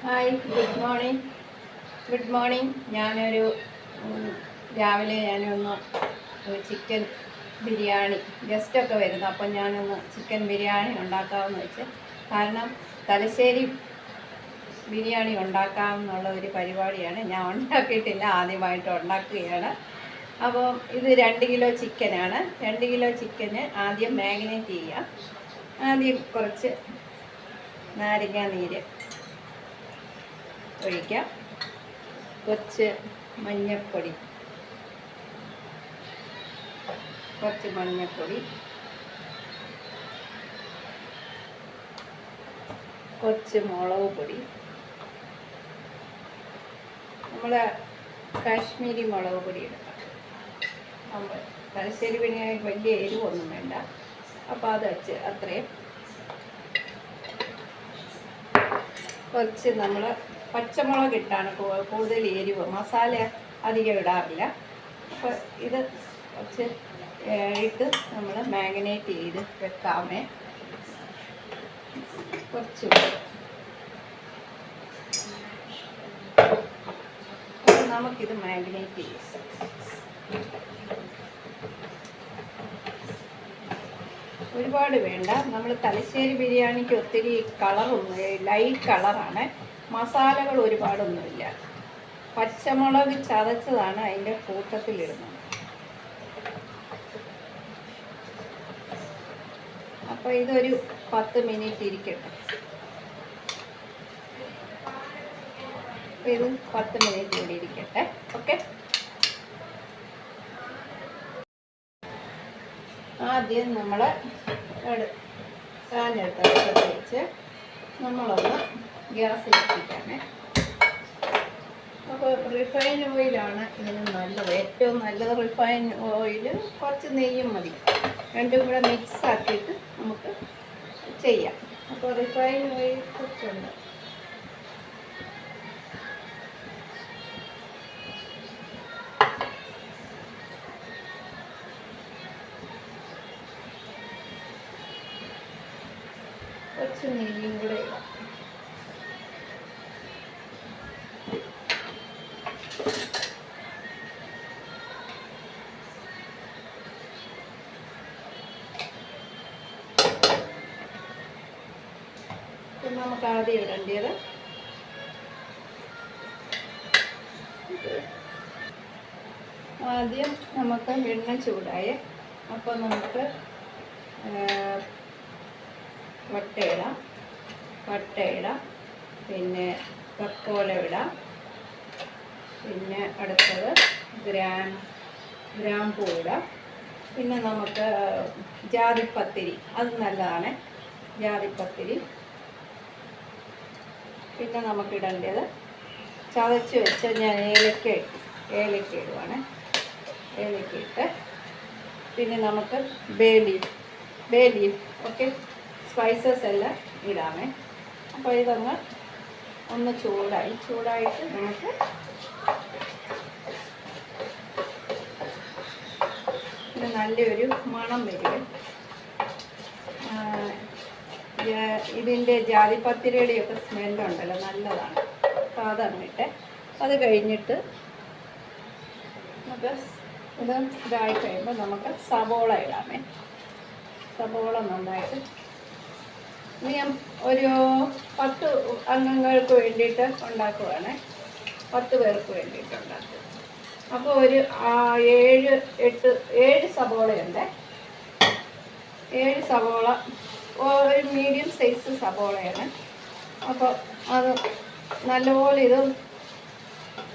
Hi, good morning. രാവിലെ ഞാനൊന്ന് chicken biryani ഗസ്റ്റൊക്കെ വരുന്നു, അപ്പം ഞാനൊന്ന് ചിക്കൻ ബിരിയാണി ഉണ്ടാക്കാമെന്ന് വെച്ച്. കാരണം തലശ്ശേരി ബിരിയാണി ഉണ്ടാക്കാമെന്നുള്ള ഒരു പരിപാടിയാണ്. ഞാൻ ഉണ്ടാക്കിയിട്ടില്ല, ആദ്യമായിട്ട് ഉണ്ടാക്കുകയാണ്. അപ്പോൾ ഇത് 2 കിലോ ചിക്കനാണ്. 2 കിലോ ചിക്കന് ആദ്യം മാഗ്നേറ്റ് ചെയ്യാം. ആദ്യം കുറച്ച് നാരങ്ങ നീര് ഒഴിക്കാം, കുറച്ച് മഞ്ഞൾപ്പൊടി, കുറച്ച് മുളക് പൊടി. നമ്മൾ കാശ്മീരി മുളക് പൊടി എടുക്കാം. തലശ്ശേരി ബിരിയാണി വലിയ എരിവൊന്നും വേണ്ട, അപ്പോൾ അത് വെച്ച് അത്രയും. കുറച്ച് നമ്മൾ പച്ചമുളക് ഇട്ടാണ് കൂടുതൽ എരിവ്, മസാല അധികം ഇടാറില്ല. അപ്പോൾ ഇത് കുറച്ച് ഇട്ട് നമ്മൾ മാഗ്നേറ്റ് ചെയ്ത് വെക്കാമേ. കുറച്ച് നമുക്കിത് മാഗ്നേറ്റ് ചെയ്യാം. ഒരുപാട് വേണ്ട. നമ്മൾ തലശ്ശേരി ബിരിയാണിക്ക് ഒത്തിരി കളറൊന്നും, ലൈറ്റ് കളറാണ്. മസാലകൾ ഒരുപാടൊന്നുമില്ല. പച്ചമുളക് ചതച്ചതാണ് അതിൻ്റെ കൂട്ടത്തിലിടുന്നത്. അപ്പോൾ ഇതൊരു 10 മിനിറ്റ് ഇരിക്കട്ടെ. ഇത് 10 മിനിറ്റ് കൂടി ഇരിക്കട്ടെ. ഓക്കെ, ആദ്യം നമ്മൾ സാധനമെടുത്ത് വെച്ച് നമ്മളൊന്ന് ഗ്യാസിൽ എത്തിക്കാമേ. അപ്പോൾ റിഫൈൻ ഓയിലാണ് ഇതിന് നല്ലത്, ഏറ്റവും നല്ലത് റിഫൈൻ ഓയിൽ. കുറച്ച് നെയ്യും മതി, രണ്ടും കൂടെ മിക്സ് ആക്കിയിട്ട് നമുക്ക് ചെയ്യാം. അപ്പോൾ റിഫൈൻ ഓയിൽ കുറച്ചുണ്ട്. കുറച്ച് നെയ്യും കൂടെ ഇടാം. നമുക്ക് ആദ്യം ഇടേണ്ടത് നമുക്ക് എണ്ണ ചൂടായ അപ്പോൾ നമുക്ക് വട്ട ഇടാം, പിന്നെ തക്കോല ഇടാം, പിന്നെ അടുത്തത് ഗ്രാമ്പൂ ഇടാം, പിന്നെ നമുക്ക് ജാതിപ്പത്തിരി, അത് നല്ലതാണ്, ജാതിപ്പത്തിരി. പിന്നെ നമുക്കിടേണ്ടത് ചതച്ച് വെച്ച് ഞാൻ ഏലക്ക ഇടുവാണ്. ഏലക്ക ഇട്ട് പിന്നെ നമുക്ക് ബേ ലീഫ് ഓക്കെ, സ്പൈസസ് എല്ലാം ഇടാമേ. അപ്പോൾ ഇതങ്ങ് ഒന്ന് ചൂടായിട്ട് നമുക്ക് ഇത് നല്ലൊരു മണം വരും. ഇതിൻ്റെ ജാതിപ്പത്തിരിയുടെയൊക്കെ സ്മെല്ലുണ്ടല്ലോ, നല്ലതാണ്. അപ്പോൾ അതങ്ങിട്ട് അത് കഴിഞ്ഞിട്ട് നമുക്ക് ഇതായി കഴിയുമ്പോൾ നമുക്ക് സവോള ഇടാമേ. സവോള നന്നായിട്ട് ഞാൻ ഒരു 10 അംഗങ്ങൾക്ക് വേണ്ടിയിട്ട് ഉണ്ടാക്കുവാണ്, 10 പേർക്ക് വേണ്ടിയിട്ട് ഉണ്ടാക്കുക. അപ്പോൾ ഒരു 7 സവോളയുണ്ട്. 7 സവോള, ഒരു മീഡിയം സൈസ് സവോളയാണ്. അപ്പോൾ അത് നല്ലപോലെ ഇത്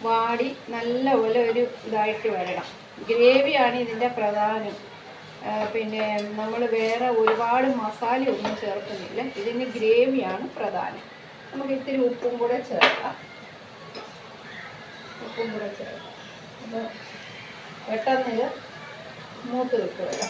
വാടി നല്ലപോലെ ഒരു ഇതായിട്ട് വരണം. ഗ്രേവിയാണ് ഇതിൻ്റെ പ്രധാനം. പിന്നെ നമ്മൾ വേറെ ഒരുപാട് മസാലയൊന്നും ചേർക്കുന്നില്ല, ഇതിന് ഗ്രേവിയാണ് പ്രധാനം. നമുക്ക് ഇത്തിരി ഉപ്പും കൂടെ ചേർക്കാം. അപ്പോൾ പെട്ടെന്ന് ഇത് മൂത്ത് കിട്ടുമല്ലോ.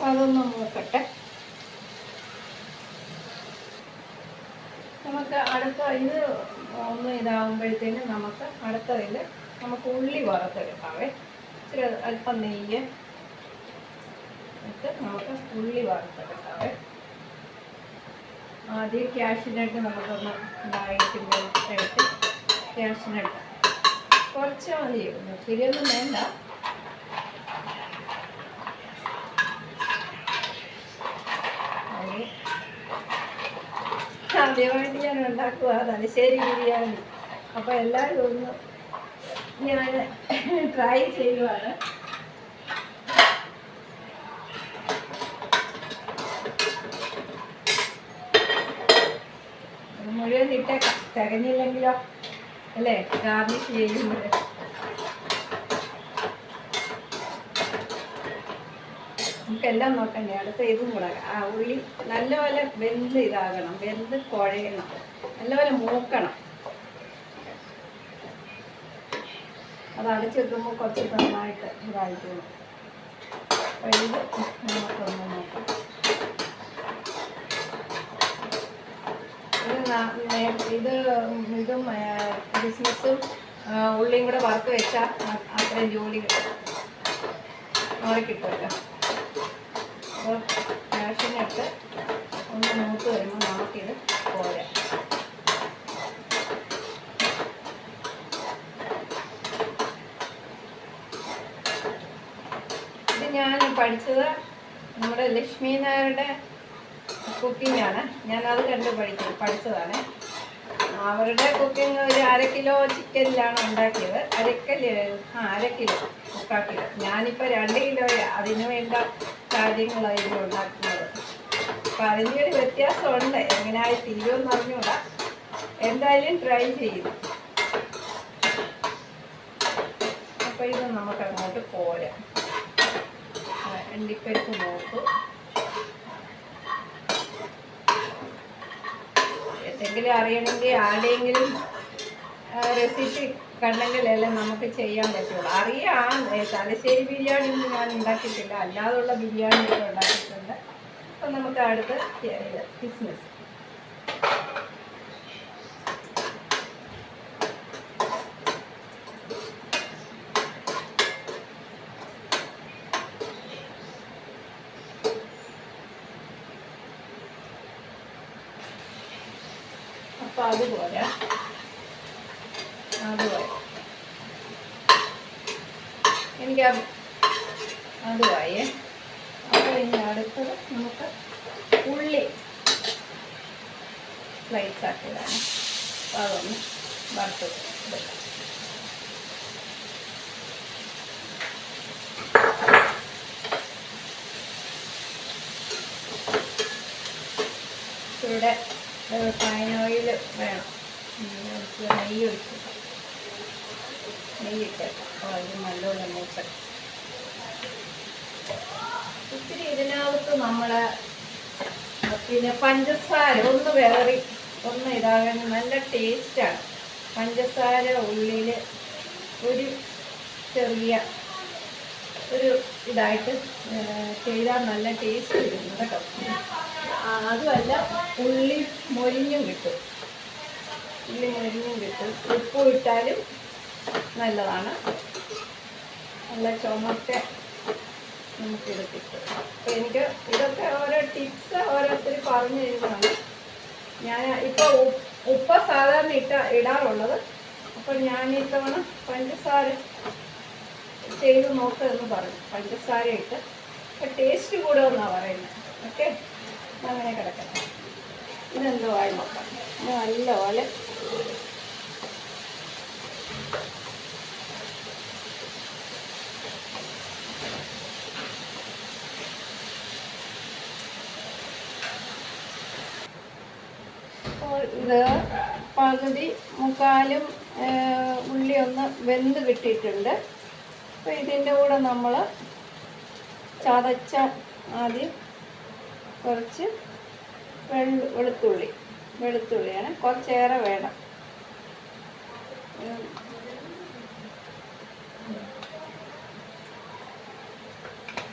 അതൊന്ന് മൂക്കട്ടെ. നമുക്ക് അടുത്ത ഇത് ഒന്ന് ഇതാകുമ്പോഴത്തേന് നമുക്ക് അടുത്തതിൽ നമുക്ക് ഉള്ളി വറുത്തെടുക്കാവേ. ഇച്ചിരി അല്പം നെയ്യ് ഇട്ട് നമുക്ക് ഉള്ളി വറുത്തെടുക്കാവേ. ആദ്യം കാഷ്യൂനട്ട് നമുക്കൊന്ന് ഇതായിട്ട് എടുത്ത് കാഷ്യൂനട്ട് കുറച്ച് മതി, ഒത്തിരിയൊന്നും വേണ്ട. ആദ്യമായിട്ട് ഞാൻ ഉണ്ടാക്കുക തലശ്ശേരി ബിരിയാണി. അപ്പോൾ എല്ലാവരും ഒന്ന് ഞാൻ ട്രൈ ചെയ്യുവാണ്. മുഴുവൻ ഇട്ടേക്കാം, തികഞ്ഞില്ലെങ്കിലോ അല്ലേ ഗാർണിഷ് ചെയ്യുമ്പോൾ. നമുക്കെല്ലാം നോക്കണ്ടേ. അടുത്ത ഇതും കൂടെ ഉള്ളി നല്ലപോലെ വെന്ത് ഇതാകണം, വെന്ത് കുഴയണം, നല്ലപോലെ മൂക്കണം. അത് അടച്ച് വെക്കുമ്പോൾ കുറച്ച് നന്നായിട്ട് ഇതായിക്കോളും. അപ്പോൾ ഇത് നമുക്കൊന്ന് നോക്കാം. ഇത് ഇതും ബിസിനസ്സും ഉള്ളിയും കൂടെ വറുത്ത് വെച്ചാൽ അത്രയും ജോലി കിട്ടുമല്ലോ. അപ്പോൾ കാഷ്യൂനട്ട് ഒന്ന് മൂത്ത് വരുമ്പോൾ നമുക്കിത് പോരാ. ഇത് ഞാൻ പഠിച്ചത് നമ്മുടെ ലക്ഷ്മി നായരുടെ കുക്കിങ്ങാണ്. ഞാനത് കണ്ട് പഠിച്ചതാണ്. അവരുടെ കുക്കിംഗ് ഒരു 1/2 കിലോ ചിക്കനിലാണ് ഉണ്ടാക്കിയത്. 1 കിലോ 3/4 കിലോ. ഞാനിപ്പോൾ 2 കിലോ അതിന് വേണ്ട കാര്യങ്ങളായിരുന്നു ഉണ്ടാക്കുന്നത്. അപ്പം അതിൻ്റെ ഒരു വ്യത്യാസമുണ്ട്. എങ്ങനെയായി തീരുമെന്ന് അറിഞ്ഞൂടാ. എന്തായാലും ട്രൈ ചെയ്തു. അപ്പോൾ ഇത് നമുക്കങ്ങോട്ട് പോരാ. അണ്ടിപ്പരിപ്പ് നോക്കും. എന്തെങ്കിലും അറിയണമെങ്കിൽ ആരുടെയെങ്കിലും റെസിപ്പി കണ്ടെങ്കിലല്ലേ നമുക്ക് ചെയ്യാൻ പറ്റുള്ളൂ. അറിയാം, തലശ്ശേരി ബിരിയാണി ഒന്നും ഞാൻ ഉണ്ടാക്കിയിട്ടില്ല, അല്ലാതുള്ള ബിരിയാണിയൊക്കെ ഉണ്ടാക്കിയിട്ടുണ്ട്. അപ്പം നമുക്ക് അടുത്ത് ബിസിനസ്. അപ്പം അതുപോലെ എനിക്ക് അതുമായി. അപ്പോൾ ഇനി അടുത്തത് നമുക്ക് ഉള്ളി സ്ലൈസ് ആക്കിയതാണ്. അപ്പോൾ അതൊന്ന് വറുത്ത് എടുക്കാം. ഇവിടെ റിഫൈൻ ഓയിൽ വേണം. നെയ്യിട്ടേക്കാം. അപ്പോൾ അത് നല്ലോണം മൂട്ട്. ഇത്തിരി ഇതിനകത്ത് നമ്മൾ പിന്നെ പഞ്ചസാര ഒന്ന് വേറി ഒന്ന് ഇതാകാൻ നല്ല ടേസ്റ്റാണ്. പഞ്ചസാര ഉള്ളിൽ ഒരു ചെറിയ ഒരു ഇതായിട്ട് ചെയ്താൽ നല്ല ടേസ്റ്റ് കിട്ടും കേട്ടോ. അതുമല്ല ഉള്ളി മൊരിഞ്ഞും കിട്ടും. ഉപ്പ് ഇട്ടാലും നല്ലതാണ്. നല്ല ചുമക്ക നമുക്കിത് കിട്ടും. അപ്പോൾ എനിക്ക് ഇതൊക്കെ ഓരോ ടിപ്സ് ഓരോരുത്തർ പറഞ്ഞു തരുന്നതാണ്. ഞാൻ ഇപ്പോൾ ഉപ്പ് സാധാരണ ഇടാറുള്ളത്. അപ്പോൾ ഞാൻ ഇത്തവണ പഞ്ചസാര ചെയ്ത് നോക്കുമെന്ന് പറഞ്ഞു. പഞ്ചസാര ഇട്ട് അപ്പോൾ ടേസ്റ്റ് കൂടുമെന്നാണ് പറയുന്നത്. ഓക്കെ, അങ്ങനെ കിടക്കട്ടെ. ഇതെന്തോ ആയി നോക്കാം. ഇത് നല്ലപോലെ ഇത് പകുതി മുക്കാലും ഉള്ളി ഒന്ന് വെന്ത് കിട്ടിയിട്ടുണ്ട്. അപ്പോൾ ഇതിൻ്റെ കൂടെ നമ്മൾ ചതച്ച ആദ്യം കുറച്ച് വെളുത്തുള്ളിയാണ്, കുറച്ചേറെ വേണം.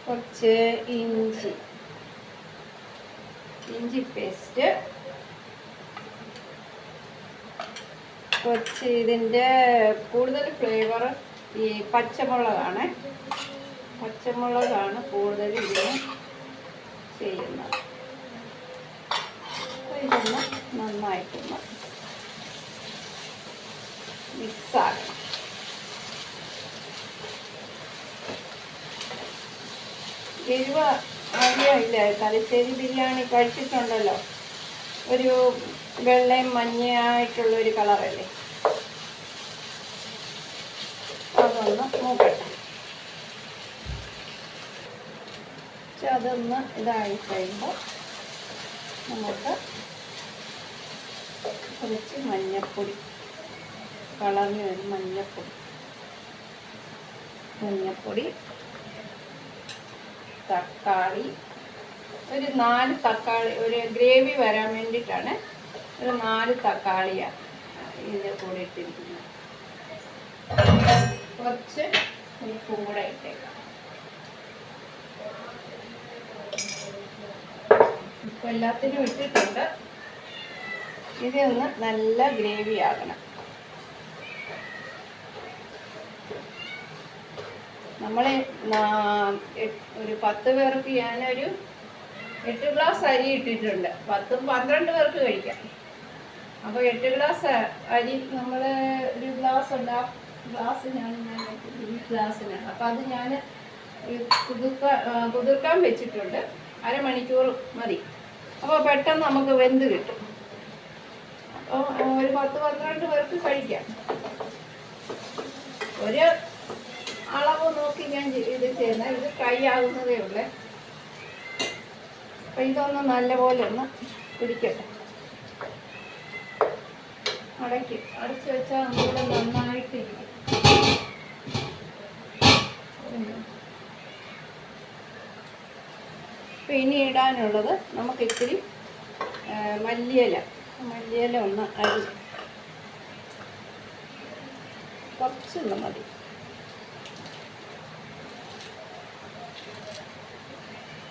കുറച്ച് ഇഞ്ചി പേസ്റ്റ്, കുറച്ച് ഇതിൻ്റെ കൂടുതൽ ഫ്ലേവർ ഈ പച്ചമുളകാണ് കൂടുതൽ ഇതിന് ചെയ്യുന്നത്. അപ്പോൾ ഇതൊന്ന് നന്നായിട്ടൊന്ന് മിക്സാക്കണം. എരിവ് അറിയില്ല, തലശ്ശേരി ബിരിയാണി കഴിച്ചിട്ടുണ്ടല്ലോ, ഒരു വെള്ളയും മഞ്ഞയായിട്ടുള്ളൊരു കളറല്ലേ, അതൊന്ന് മൂക്കട്ടെ. അതൊന്ന് ഇതായി കഴിയുമ്പോൾ നമുക്ക് കുറച്ച് മഞ്ഞൾപ്പൊടി, കളറിന് വേണ്ടി മഞ്ഞൾപ്പൊടി, തക്കാളി, ഒരു 4 തക്കാളി, ഒരു ഗ്രേവി വരാൻ വേണ്ടിയിട്ടാണ് ഒരു 4 തക്കാളിയാണ് ഇതിൻ്റെ കൂടെ ഇട്ടിരിക്കുന്നത്. കുറച്ച് ഉപ്പും കൂടെ ഇട്ടേക്കാം. ഉപ്പ് എല്ലാത്തിനും ഇട്ടിട്ടുണ്ട്. ഇതൊന്ന് നല്ല ഗ്രേവി ആകണം. നമ്മൾ ഒരു 10 പേർക്ക് ഞാനൊരു 8 ഗ്ലാസ് അരി ഇട്ടിട്ടുണ്ട്. 10-12 പേർക്ക് കഴിക്കാം. അപ്പോൾ 8 ഗ്ലാസ് അരി നമ്മൾ ഒരു ഗ്ലാസ് ഉണ്ട്, ആ ഗ്ലാസ്സിനാണ് ഈ ഗ്ലാസ്സിനാണ്. അപ്പോൾ അത് ഞാൻ കുതിർക്കാൻ വെച്ചിട്ടുണ്ട്. അരമണിക്കൂർ മതി. അപ്പോൾ പെട്ടെന്ന് നമുക്ക് വെന്ത് കിട്ടും. അപ്പോൾ ഒരു 10-12 പേർക്ക് കഴിക്കാം. ഒരു അളവ് നോക്കി ഞാൻ ഇത് ചെയ്യുന്നത്. ഇത് ഫ്രൈ ആകുന്നതേ ഉള്ളൂ. അപ്പം ഇതൊന്ന് നല്ലപോലെ ഒന്ന് പിടിക്കട്ടെ. അടച്ച് വെച്ചാൽ ഒന്നുകൂടെ നന്നായിട്ടിരിക്കും. അപ്പം ഇനി ഇടാനുള്ളത് നമുക്ക് ഇത്തിരി മല്ലിയില ഒന്ന് കുറച്ചൊന്ന് മതി.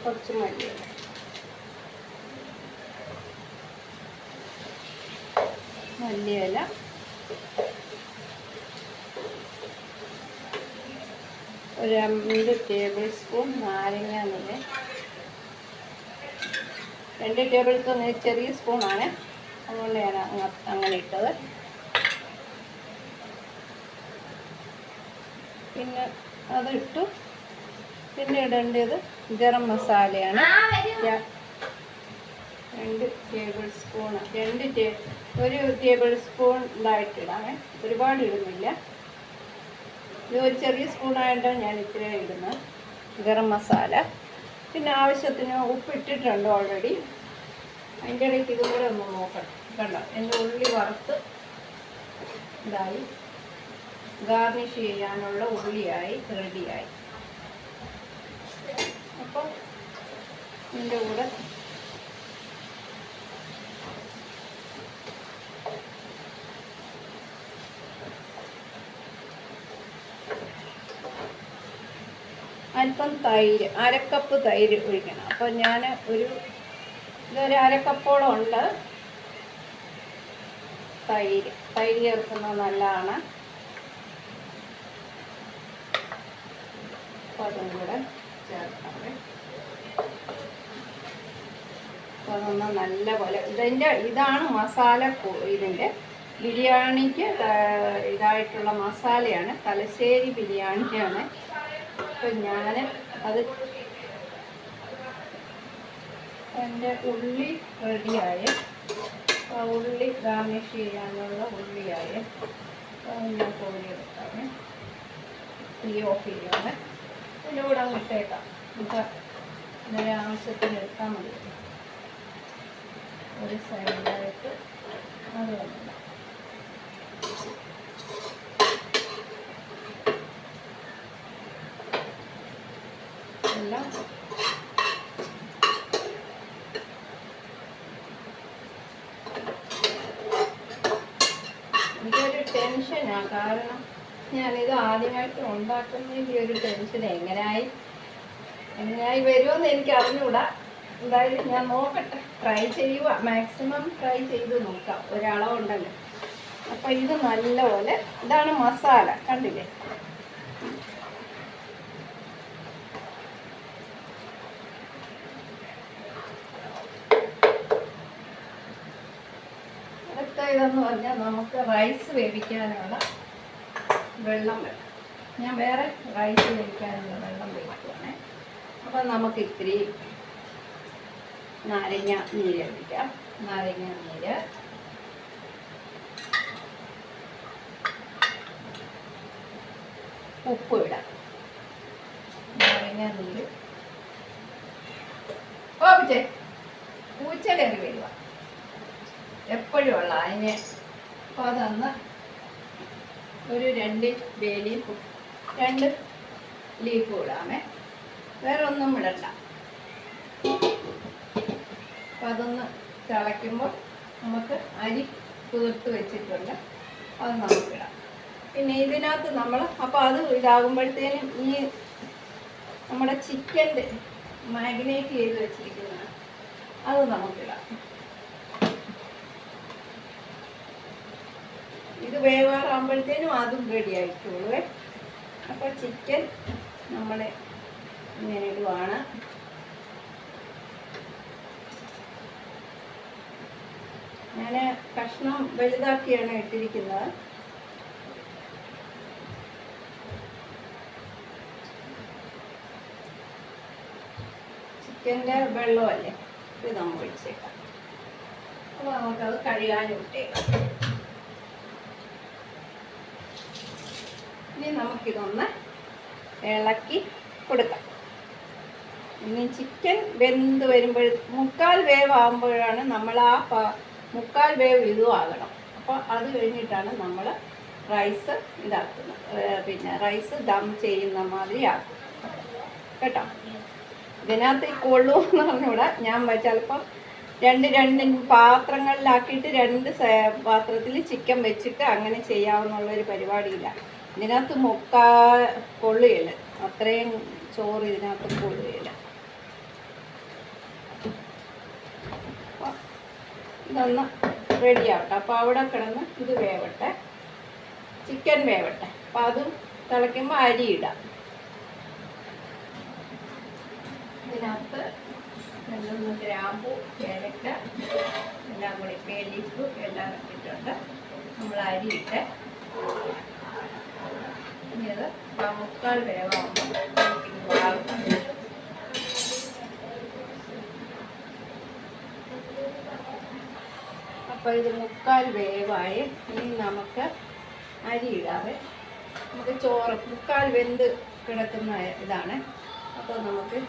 കുറച്ച് മല്ലിയില, ഒരു 2 ടേബിൾ സ്പൂൺ നാരങ്ങ നീര്, 2 ടേബിൾ സ്പൂൺ ചെറിയ സ്പൂണാണ്, അതുകൊണ്ട് ഞാൻ അങ്ങനെ ഇട്ടത്. പിന്നെ അതിട്ടു. പിന്നെ ഇടേണ്ടത് ഗരം മസാലയാണ്. 2 ടേബിൾ സ്പൂൺ, ഒരു ടേബിൾ സ്പൂൺ ഇതായിട്ടിടാമേ, ഒരുപാട് ഇടുന്നില്ല. ഇത് ഒരു ചെറിയ സ്പൂണായിട്ടാണ് ഞാൻ ഇത്രയും ഇടുന്നത് ഗരം മസാല. പിന്നെ ആവശ്യത്തിന് ഉപ്പിട്ടിട്ടുണ്ട് ഓൾറെഡി. അതിൻ്റെ ഇടയ്ക്ക് ഇതും കൂടെ ഒന്ന് നോക്കണം. കണ്ടോ, എൻ്റെ ഉള്ളി വറുത്ത് ഇതായി, ഗാർണിഷ് ചെയ്യാനുള്ള ഉള്ളിയായി റെഡിയായി. അപ്പം ഇതിൻ്റെ കൂടെ അല്പം തൈര്, 1/2 കപ്പ് തൈര് ഒഴിക്കണം. അപ്പോൾ ഞാൻ ഇതൊരു 1/2 കപ്പോളം ഉണ്ട് തൈര് ചേർക്കുന്നത് നല്ലതാണ്. അപ്പോൾ അതും കൂടെ ചേർക്കാവേ. അപ്പോൾ അതൊന്ന് നല്ല പോലെ ഇതാണ് മസാല. ഇതിൻ്റെ ബിരിയാണിക്ക് ഇതായിട്ടുള്ള മസാലയാണ്, തലശ്ശേരി ബിരിയാണിയാണ്. അപ്പം ഞാൻ അത് എൻ്റെ ഉള്ളി റെഡിയായി. ഉള്ളി ഗാർണിഷ് ചെയ്യാനുള്ള ഉള്ളിയായി. ഞാൻ കോരിയെടുക്കാമേ. തീ ഓഫ് ചെയ്യാമേ. ഇതിൻ്റെ കൂടെ അങ്ങ് ഇട്ടേക്കാം. നമുക്ക് ഇതിൻ്റെ ആവശ്യത്തിന് എടുത്താൽ മതി. ഒരു സൈഡിലായിട്ട് അത് വന്നില്ല. എല്ലാം ഇതൊരു ടെൻഷനാണ്. കാരണം ഞാനിത് ആദ്യമായിട്ട് ഉണ്ടാക്കുന്നതിൻ്റെ ഒരു ടെൻഷൻ എങ്ങനെയായി വരുമെന്ന് എനിക്ക് അറിഞ്ഞുകൂടാ. എന്തായാലും ഞാൻ നോക്കട്ടെ, ട്രൈ ചെയ്യുക. മാക്സിമം ട്രൈ ചെയ്ത് നോക്കാം. ഒരളവുണ്ടല്ലോ, അപ്പോൾ ഇത് നല്ലപോലെ, ഇതാണ് മസാല, കണ്ടില്ലേ? അടുത്ത ഇതെന്ന് പറഞ്ഞാൽ നമുക്ക് റൈസ് വേവിക്കാനുള്ള വെള്ളം വേണം. ഞാൻ വേറെ റൈസ് വേവിക്കാനുള്ള വെള്ളം വേവിക്കുവാണേ. അപ്പം നമുക്ക് ഇത്തിരി നാരങ്ങ നീര് ഒഴിക്കാം. നാരങ്ങ നീര്, ഉപ്പ് ഇടാം. നാരങ്ങ നീര്, ഓപ്പിച്ചേ പൂച്ച കയറി വരിക എപ്പോഴും ഉള്ള അതിന്. അപ്പോൾ അതൊന്ന് ഒരു 2 ബേ ലീഫ്, 2 ലീഫ് ഇടാമേ, വേറെ ഒന്നും ഇടണ്ട. അപ്പം അതൊന്ന് തിളയ്ക്കുമ്പോൾ നമുക്ക് അരി കുതിർത്ത് വെച്ചിട്ടുണ്ട്, അത് നമുക്കിടാം. പിന്നെ ഇതിനകത്ത് നമ്മൾ, അപ്പോൾ അത് ഇതാകുമ്പോഴത്തേനും ഈ നമ്മുടെ ചിക്കൻ്റെ മാഗ്നേറ്റ് ചെയ്ത് വെച്ചിരിക്കുന്നതാണ്, അത് നമുക്കിടാം. ഇത് വേവാറാകുമ്പോഴത്തേനും അതും റെഡി ആയിക്കോളൂ. അപ്പോൾ ചിക്കൻ നമ്മൾ ഇങ്ങനെ ഇടുവാണ്. ഞാൻ കഷ്ണം വലുതാക്കിയാണ് ഇട്ടിരിക്കുന്നത്. ചിക്കൻ്റെ വെള്ളമല്ലേ ഇത് നമ്മൾ ഒഴിച്ചേക്കാം. അപ്പോൾ നമുക്കത് കഴുകാനും ഇട്ടേക്കാം. ഇനി നമുക്കിതൊന്ന് ഇളക്കി കൊടുക്കാം. ഇനി ചിക്കൻ വെന്ത് വരുമ്പോൾ 3/4 വേവാകുമ്പോഴാണ് നമ്മൾ ആ 3/4 വേവ് ഇതും ആകണം. അപ്പോൾ അത് കഴിഞ്ഞിട്ടാണ് നമ്മൾ റൈസ് ഇതാക്കുന്നത്. പിന്നെ റൈസ് ദം ചെയ്യുന്ന മാതിരി ആക്കും കേട്ടോ. ഇതിനകത്ത് ഈ കൊള്ളുമെന്ന് പറഞ്ഞുകൂടാ. ഞാൻ ചിലപ്പം 2 പാത്രങ്ങളിലാക്കിയിട്ട് 2 പാത്രത്തിൽ ചിക്കൻ വെച്ചിട്ട് അങ്ങനെ ചെയ്യാവുന്നുള്ളൊരു പരിപാടിയില്ല. ഇതിനകത്ത് കൊള്ളുകയില്ല, അത്രയും ചോറ് ഇതിനകത്ത് കൊള്ളുകയില്ല. ഇതൊന്ന് റെഡിയാവട്ടെ. അപ്പോൾ അവിടെ കിടന്ന് ഇത് വേവട്ടെ, ചിക്കൻ വേവട്ടെ. അപ്പം അതും തിളയ്ക്കുമ്പോൾ അരി ഇടാം. ഇതിനകത്ത് 2 ഗ്രാമ്പു, ഏലക്ക എല്ലാം കൂടി, ബേ ലീഫ് എല്ലാം ഇട്ടിട്ടുണ്ട്. നമ്മൾ അരി ഇട്ട് ഇനി അത് 3/4 വേവാകുമ്പോൾ വാങ്ങാം. അപ്പോൾ ഇത് 3/4 വേവായി. ഇനി നമുക്ക് അരി ഇടാതെ, നമുക്ക് ചോറ് 3/4 വെന്ത് കിടക്കുന്ന ഇതാണ്. അപ്പോൾ നമുക്ക്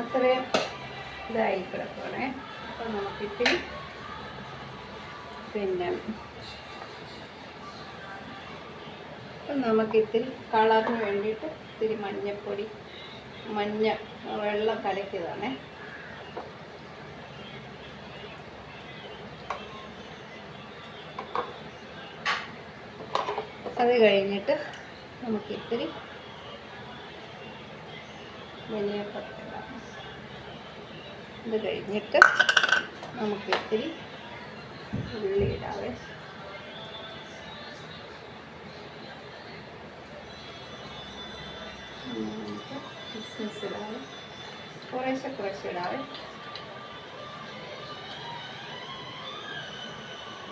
അത്രയും ഇതായി കിടക്കണേ. അപ്പം നമുക്കിത്തിരി പിന്നെ നമുക്കിത്തിരി കളറിന് വേണ്ടിയിട്ട് ഇത്തിരി മഞ്ഞപ്പൊടി, വെള്ളം കലക്കിയതാണേ. അത് കഴിഞ്ഞിട്ട് നമുക്കിത്തിരി ധനിയപ്പട്ട, ഇത് കഴിഞ്ഞിട്ട് നമുക്കിത്തിരി ഉള്ളി ഇടാവേ. കിസ്മിസ് ഇടാവേ, കുറേശ്ശെ ഇടാവേ.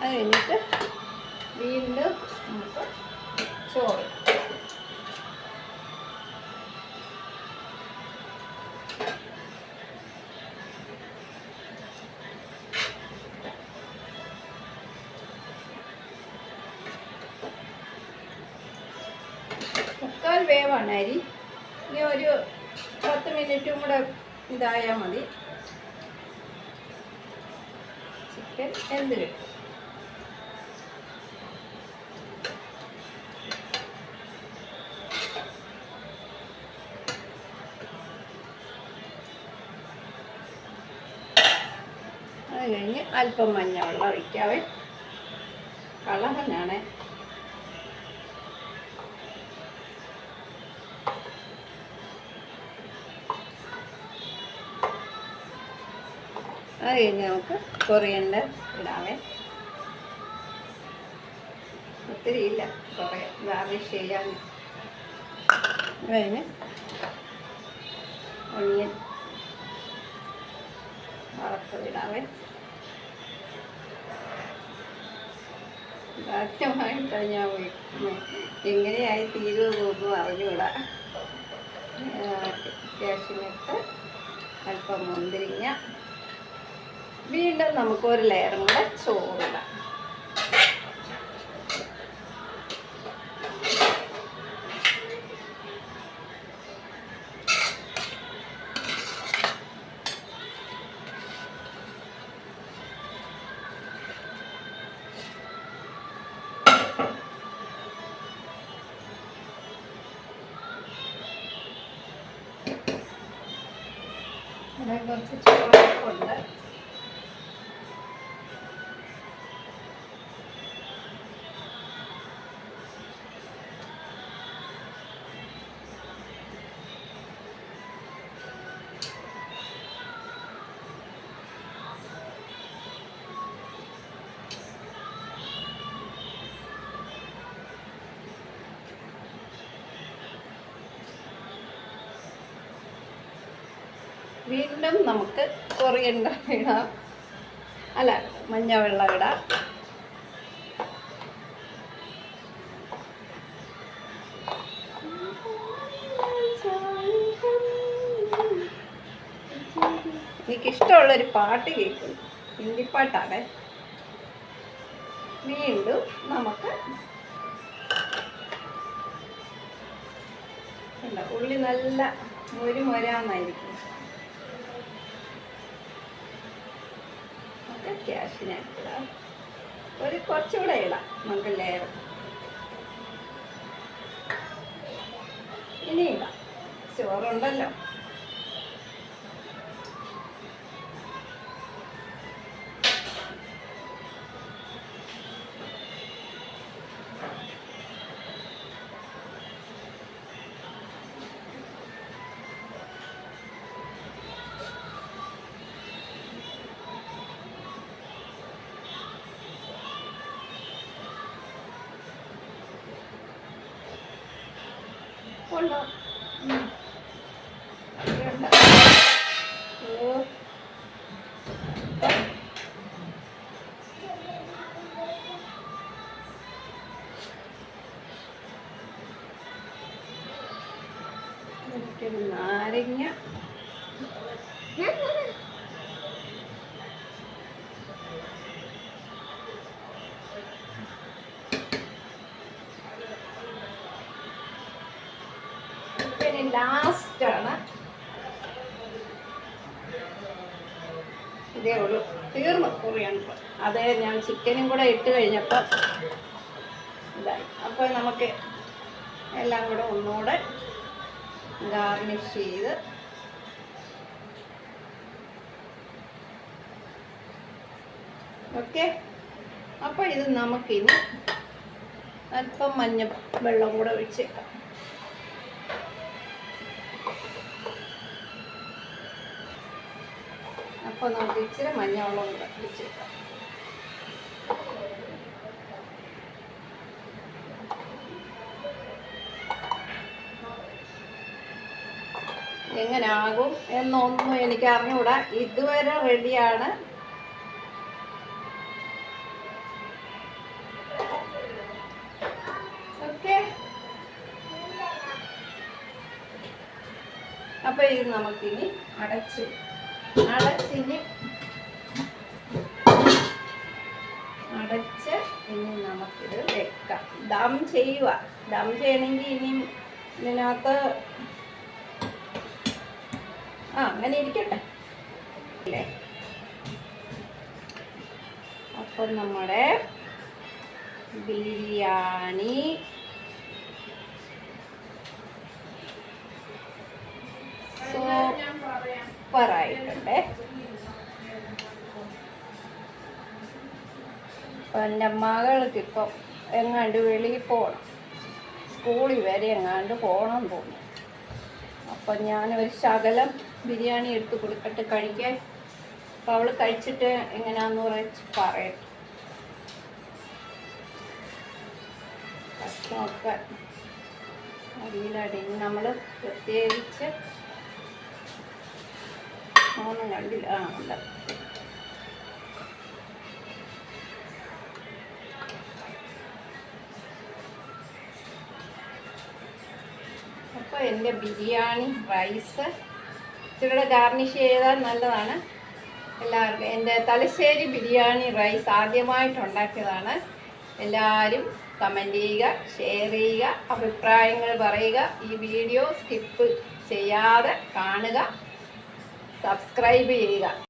അത് കഴിഞ്ഞിട്ട് വീണ്ടും നമുക്ക് ചോറ്, വേവാണ് അരി. ഇനി ഒരു 10 മിനിറ്റും കൂടെ ഇതായാൽ മതി. ചിക്കൻ എന്ത് കിട്ടും. അത് കഴിഞ്ഞ് അല്പം മഞ്ഞവെള്ളം ഒഴിക്കാവേ. കളറിനാണ്. അത് കഴിഞ്ഞ് നമുക്ക് കൊറിയൻഡർ ഇടാവേ. ഒത്തിരി ഇല്ല, കുറേ ഗാർണിഷ് ചെയ്യാൻ. കഴിഞ്ഞ് ഒണിയൻ വറുത്തതിടാവേ. ആദ്യമായിട്ടാണ് ഞാൻ എങ്ങനെയായി തീരുമെന്നൊന്നും അറിഞ്ഞൂടാ. കാഷ്യൂനട്ട്, അല്പം മുന്തിരിങ്ങ. വീണ്ടും നമുക്കൊരു ലെയറും കൂടെ ചോറിടാം. ഇവിടെ കുറച്ച് ചോറൊക്കെ ഉണ്ട്. വീണ്ടും നമുക്ക് കൊറിയൻഡർ ഇടാം, അല്ല മഞ്ഞവെള്ളം ഇടാം. എനിക്കിഷ്ടമുള്ളൊരു പാട്ട് കേൾക്കും, ഹിന്ദി പാട്ടാണ്. വീണ്ടും നമുക്ക് ഉള്ളി നല്ല മൊരാന്നായിരിക്കും. കാഷ്യൂനട്ട് ഇടാം, ഒരു കുറച്ചുകൂടെ ഇടാം നമുക്ക് ലെയർ. ഇനി ഇടാം, ചോറുണ്ടല്ലോ. കൊള്ളാം. നാരങ്ങ ലാസ്റ്റാണ്. ഇതേ ഉള്ളൂ, തീർന്നു കൊറിയൻഡർ. അത് ഞാൻ ചിക്കനും കൂടെ ഇട്ട് കഴിഞ്ഞപ്പോൾ ഇതായി. അപ്പോൾ നമുക്ക് എല്ലാം കൂടെ ഒന്നുകൂടെ ഗാർണിഷ് ചെയ്ത് ഓക്കെ. അപ്പോൾ ഇത് നമുക്കിനി അല്പം മഞ്ഞ വെള്ളം കൂടെ ഒഴിച്ചേക്കാം. അപ്പോൾ നമുക്ക് ഇച്ചിരി മഞ്ഞവെള്ളം കൂടെ ഒഴിച്ചേക്കാം. എങ്ങനാകും എന്നൊന്നും എനിക്ക് അറിഞ്ഞുകൂടാ. ഇതുവരെ റെഡിയാണ്. ഓക്കെ. അപ്പോൾ ഇത് നമുക്കിനി അടച്ച് ഇനി നമുക്കിത് വെക്കാം. ദം ചെയ്യുക. ദം ചെയ്യണമെങ്കിൽ ഇനിയും ഇതിനകത്ത് അങ്ങനെ ഇരിക്കട്ടെ അല്ലേ. അപ്പം നമ്മുടെ ബിരിയാണി സൂപ്പറായിട്ടുണ്ട്. അപ്പം എൻ്റെ മകൾക്കിപ്പം എങ്ങാണ്ട് വെളിയിൽ പോകണം, സ്കൂളിൽ വരെ എങ്ങാണ്ട് പോകണം തോന്നുന്നു. അപ്പം ഞാനൊരു ശകലം ബിരിയാണി എടുത്ത് കൊടുത്തിട്ട് കഴിക്കാൻ. അപ്പോൾ അവൾ കഴിച്ചിട്ട് എങ്ങനെയാണെന്ന് പറയട്ടെ. ഭക്ഷണമൊക്കെ അടിയിലടിഞ്ഞ് നമ്മൾ പ്രത്യേകിച്ച് ഒന്നും കണ്ടില്ല. ഉണ്ട്. അപ്പോൾ എൻ്റെ ബിരിയാണി റൈസ് ഇച്ചിരി ഗാർണിഷ് ചെയ്താൽ നല്ലതാണ് എല്ലാവർക്കും. എൻ്റെ തലശ്ശേരി ബിരിയാണി റൈസ് ആദ്യമായിട്ടുണ്ടാക്കിയതാണ്. എല്ലാവരും കമൻറ്റ് ചെയ്യുക, ഷെയർ ചെയ്യുക, അഭിപ്രായങ്ങൾ പറയുക. ഈ വീഡിയോ സ്കിപ്പ് ചെയ്യാതെ കാണുക, സബ്സ്ക്രൈബ് ചെയ്യുക.